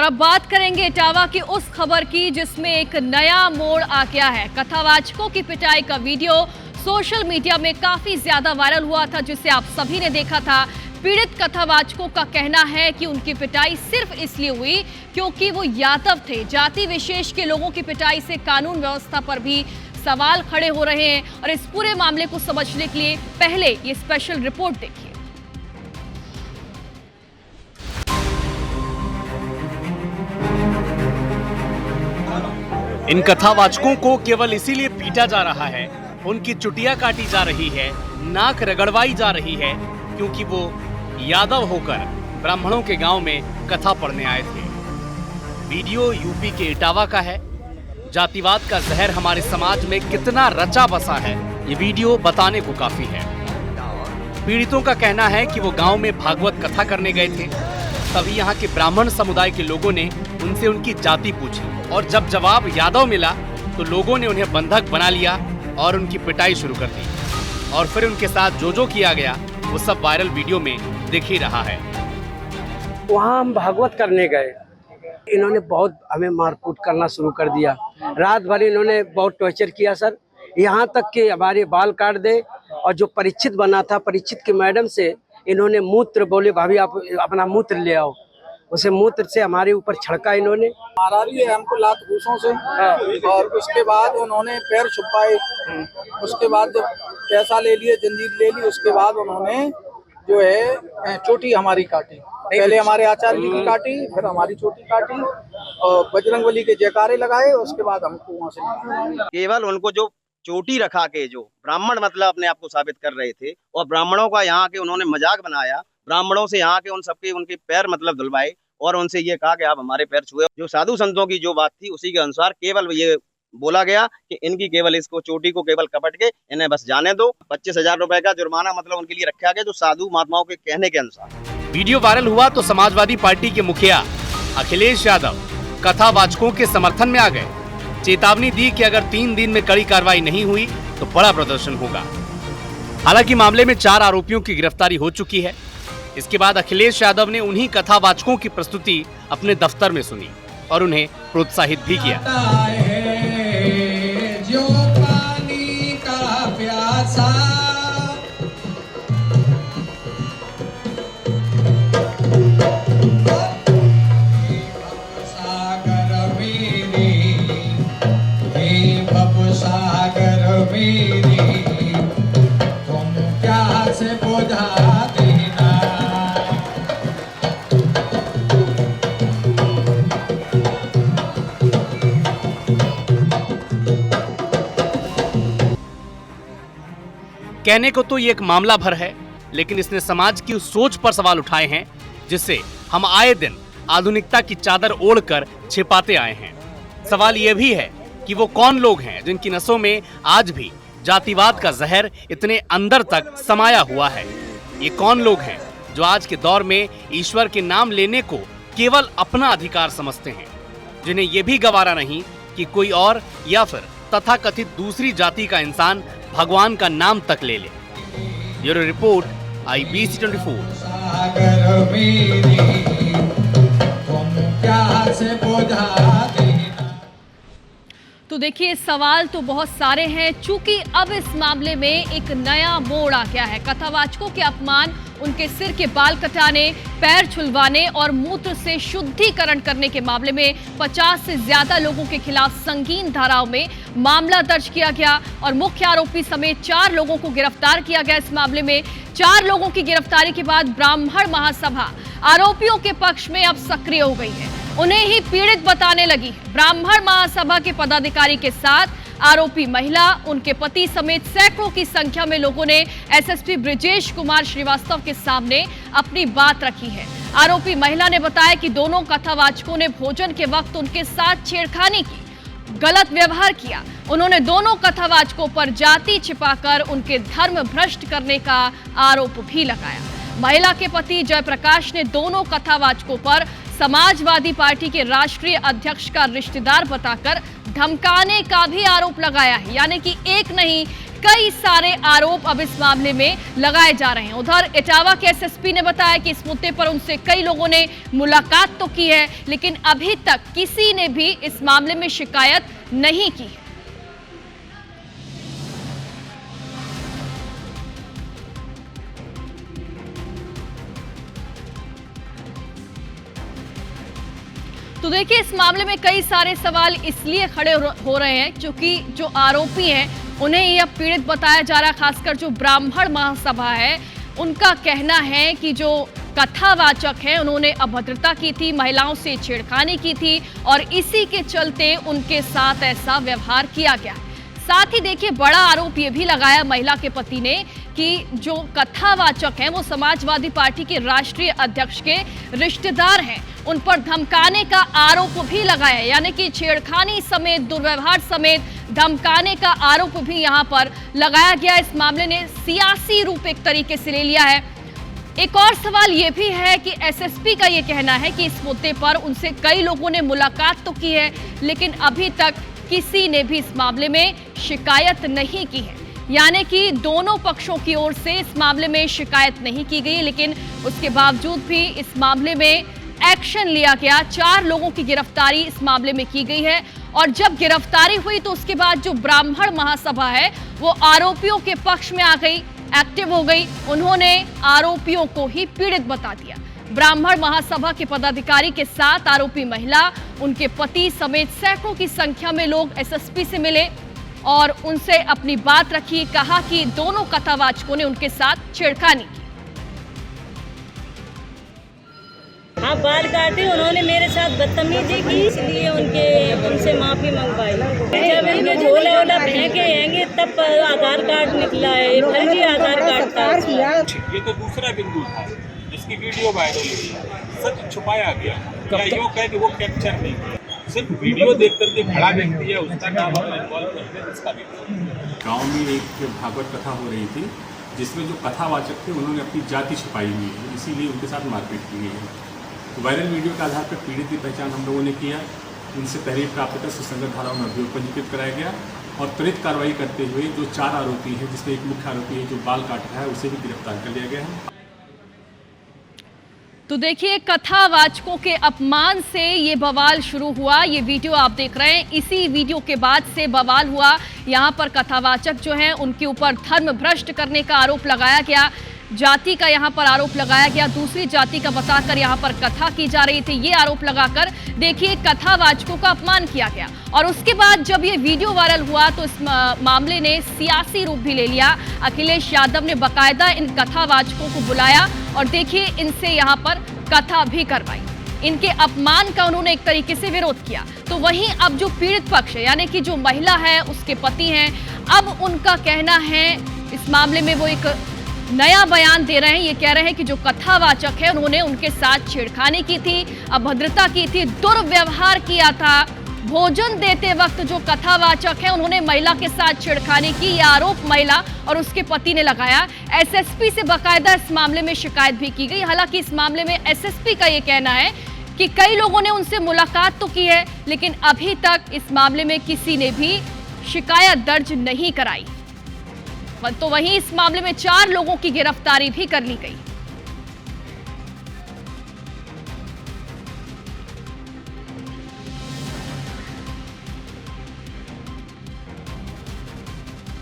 अब बात करेंगे इटावा की उस खबर की जिसमें एक नया मोड़ आ गया है। कथावाचकों की पिटाई का वीडियो सोशल मीडिया में काफी ज्यादा वायरल हुआ था, जिसे आप सभी ने देखा था। पीड़ित कथावाचकों का कहना है कि उनकी पिटाई सिर्फ इसलिए हुई क्योंकि वो यादव थे। जाति विशेष के लोगों की पिटाई से कानून व्यवस्था पर भी सवाल खड़े हो रहे हैं और इस पूरे मामले को समझने के लिए पहले ये स्पेशल रिपोर्ट देखिए। इन कथावाचकों को केवल इसीलिए पीटा जा रहा है, उनकी चुटियां काटी जा रही है, नाक रगड़वाई जा रही है क्योंकि वो यादव होकर ब्राह्मणों के गांव में कथा पढ़ने आए थे। वीडियो यूपी के इटावा का है। जातिवाद का जहर हमारे समाज में कितना रचा बसा है, ये वीडियो बताने को काफी है। पीड़ितों का कहना है कि वो गांव में भागवत कथा करने गए थे, तभी यहाँ के ब्राह्मण समुदाय के लोगों ने उनसे उनकी जाति पूछी और जब जवाब यादव मिला तो लोगों ने उन्हें बंधक बना लिया और उनकी पिटाई शुरू कर दी। और फिर उनके साथ जो किया गया वो सब वायरल वीडियो में दिख ही रहा है। वहाँ हम भागवत करने गए, इन्होंने बहुत हमें मारकूट करना शुरू कर दिया। रात भर इन्होंने बहुत टॉर्चर किया सर, यहाँ तक कि हमारे बाल काट दे। और जो परीक्षित बना था, परीक्षित के मैडम से इन्होंने मूत्र बोले, भाभी आप अपना मूत्र ले आओ। उसे मूत्र से हमारे ऊपर छड़का इन्होंने, मारा भी है हमको लात घूसों से। और उसके बाद उन्होंने पैर छुपाए। उसके बाद जब पैसा ले लिए, जंजीर ले ली, उसके बाद उन्होंने जो है चोटी हमारी काटी। पहले हमारे आचार्य जी की काटी, फिर हमारी चोटी काटी और बजरंगबली के जयकारे लगाए। उसके बाद हमको वहाँ से निकाला। केवल उनको जो चोटी रखा के जो ब्राह्मण मतलब अपने आप को साबित कर रहे थे और ब्राह्मणों का यहाँ के उन्होंने मजाक बनाया। ब्राह्मणों से यहाँ के उन सबके उनके पैर मतलब धुलवाए और उनसे ये कहा कि आप हमारे पैर छुए। जो साधु संतों की जो बात थी उसी के अनुसार केवल ये बोला गया कि इनकी केवल इसको चोटी को केवल कपट के इन्हें बस जाने दो। 25,000 रुपए का जुर्माना मतलब उनके लिए रखा गया, जो साधु महात्माओं के कहने के अनुसार। वीडियो वायरल हुआ तो समाजवादी पार्टी के मुखिया अखिलेश यादव कथावाचकों के समर्थन में आ गए। चेतावनी दी कि अगर 3 दिन में कड़ी कार्रवाई नहीं हुई तो बड़ा प्रदर्शन होगा। हालांकि मामले में 4 आरोपियों की गिरफ्तारी हो चुकी है। इसके बाद अखिलेश यादव ने उन्हीं कथावाचकों की प्रस्तुति अपने दफ्तर में सुनी और उन्हें प्रोत्साहित भी किया। जो पानी का प्यासा सागर मेरे, हे भव सागर मेरे, तुम प्यास बुझा देना। कहने को तो ये एक मामला भर है, लेकिन इसने समाज की उस सोच पर सवाल उठाए हैं जिससे हम आए दिन आधुनिकता की चादर ओढ़कर छिपाते आए हैं। सवाल यह भी है कि वो कौन लोग हैं जिनकी नसों में आज भी जातिवाद का जहर इतने अंदर तक समाया हुआ है। ये कौन लोग हैं जो आज के दौर में ईश्वर के नाम लेने को केवल अपना अधिकार समझते हैं, जिन्हें ये भी गवारा नहीं कि कोई और या फिर तथाकथित दूसरी जाति का इंसान भगवान का नाम तक ले ले। Bureau report IBC 24। सागर मेरे, तुम प्यास बुझा देना। तो देखिए, सवाल तो बहुत सारे हैं। चूंकि अब इस मामले में एक नया मोड़ आ गया है। कथावाचकों के अपमान, उनके सिर के बाल कटाने, पैर छुलवाने और मूत्र से शुद्धिकरण करने के मामले में 50 से ज्यादा लोगों के खिलाफ संगीन धाराओं में मामला दर्ज किया गया और मुख्य आरोपी समेत 4 लोगों को गिरफ्तार किया गया। इस मामले में 4 लोगों की गिरफ्तारी के बाद ब्राह्मण महासभा आरोपियों के पक्ष में अब सक्रिय हो गई है, उन्हें ही पीड़ित बताने लगी। ब्राह्मण महासभा के पदाधिकारी के साथ आरोपी महिला, उनके पति समेत सैकड़ों की संख्या में लोगों ने एसएसपी ब्रिजेश कुमार श्रीवास्तव के सामने अपनी बात रखी है। आरोपी महिला ने बताया कि दोनों कथावाचकों ने भोजन के वक्त उनके साथ छेड़खानी की, गलत व्यवहार किया। उन्होंने दोनों कथावाचकों पर जाति छिपाकर उनके धर्म भ्रष्ट करने का आरोप भी लगाया। महिला के पति जयप्रकाश ने दोनों कथावाचकों पर समाजवादी पार्टी के राष्ट्रीय अध्यक्ष का रिश्तेदार बताकर धमकाने का भी आरोप लगाया है। यानी कि एक नहीं कई सारे आरोप अब इस मामले में लगाए जा रहे हैं। उधर इटावा के एसएसपी ने बताया कि इस मुद्दे पर उनसे कई लोगों ने मुलाकात तो की है, लेकिन अभी तक किसी ने भी इस मामले में शिकायत नहीं की है। तो देखिए, इस मामले में कई सारे सवाल इसलिए खड़े हो रहे हैं क्योंकि जो आरोपी हैं उन्हें यह पीड़ित बताया जा रहा है। खासकर जो ब्राह्मण महासभा है, उनका कहना है कि जो कथावाचक हैं उन्होंने अभद्रता की थी, महिलाओं से छेड़खानी की थी और इसी के चलते उनके साथ ऐसा व्यवहार किया गया। साथ ही देखिए, बड़ा आरोप ये भी लगाया महिला के पति ने कि जो कथावाचक हैं वो समाजवादी पार्टी के राष्ट्रीय अध्यक्ष के रिश्तेदार हैं। उन पर धमकाने का आरोप भी लगाया, यानी कि छेड़खानी समेत, दुर्व्यवहार समेत धमकाने का आरोप भी यहां पर लगाया गया। इस मामले ने सियासी रूप एक तरीके से ले लिया है। एक और सवाल ये भी है कि एसएसपी का ये कहना है कि इस मुद्दे पर उनसे कई लोगों ने मुलाकात तो की है, लेकिन अभी तक किसी ने भी इस मामले में शिकायत नहीं की है। यानी कि दोनों पक्षों की ओर से इस मामले में शिकायत नहीं की गई, लेकिन उसके बावजूद भी इस मामले में एक्शन लिया गया। 4 लोगों की गिरफ्तारी इस मामले में की गई है और जब गिरफ्तारी हुई तो उसके बाद जो ब्राह्मण महासभा है वो आरोपियों के पक्ष में आ गई, एक्टिव हो गई। उन्होंने आरोपियों को ही पीड़ित बता दिया। ब्राह्मण महासभा के पदाधिकारी के साथ आरोपी महिला, उनके पति समेत सैकड़ों की संख्या में लोग एसएसपी से मिले और उनसे अपनी बात रखी। कहा कि दोनों कथावाचकों ने उनके साथ छेड़खानी की। हाँ, बाल काटे, उन्होंने मेरे साथ बदतमीजी की, इसलिए उनसे माफी मंगवाई। जब इनके झोला वोला फेंके आएंगे तब आधार कार्ड निकला है, फर्जी आधार कार्ड था। ये तो दूसरा बिंदु था जिसकी वीडियो वायरल हुई। सच छुपाया गया, या यूँ कह कि वो कैप्चर नहीं किया। सिर्फ वीडियो देख करके खड़ा व्यक्ति है, उसका नाम हम इन्वॉल्व करते हैं, इसका भी। गाँव में एक भागवत कथा हो रही थी जिसमें जो कथावाचक थे उन्होंने अपनी जाति छुपाई हुई है, इसीलिए उनके साथ मारपीट की गई है। वायरल वीडियो के आधार पर पीड़ित की पहचान हम लोगों ने किया, उनसे तहरीर प्राप्त कर सुसंगत धाराओं में अभियोग पंजीकृत कराया गया और त्वरित कार्रवाई करते हुए जो 4 आरोपी हैं, जिसमें एक मुख्य आरोपी है जो बाल काट रहा है, उसे भी गिरफ्तार कर लिया गया है। तो देखिए, कथावाचकों के अपमान से ये बवाल शुरू हुआ। ये वीडियो आप देख रहे हैं, इसी वीडियो के बाद से बवाल हुआ। यहाँ पर कथावाचक जो हैं उनके ऊपर धर्म भ्रष्ट करने का आरोप लगाया गया, जाति का यहाँ पर आरोप लगाया गया, दूसरी जाति का बताकर यहाँ पर कथा की जा रही थी। ये आरोप लगाकर देखिए कथावाचकों का अपमान किया गया और उसके बाद जब ये वीडियो वायरल हुआ तो इस मामले ने सियासी रूप भी ले लिया। अखिलेश यादव ने बाकायदा इन कथावाचकों को बुलाया और देखिए इनसे यहाँ पर कथा भी करवाई। इनके अपमान का उन्होंने एक तरीके से विरोध किया। तो वहीं अब जो पीड़ित पक्ष है, यानी कि जो महिला है, उसके पति हैं, अब उनका कहना है इस मामले में वो एक नया बयान दे रहे हैं। ये कह रहे हैं कि जो कथावाचक है उन्होंने उनके साथ छेड़खानी की थी, अभद्रता की थी, दुर्व्यवहार किया था। भोजन देते वक्त जो कथावाचक है उन्होंने महिला के साथ छेड़खानी की, यह आरोप महिला और उसके पति ने लगाया। एसएसपी से बाकायदा इस मामले में शिकायत भी की गई। हालांकि इस मामले में एसएसपी का ये कहना है कि कई लोगों ने उनसे मुलाकात तो की है, लेकिन अभी तक इस मामले में किसी ने भी शिकायत दर्ज नहीं कराई। तो वहीं इस मामले में 4 लोगों की गिरफ्तारी भी कर ली गई।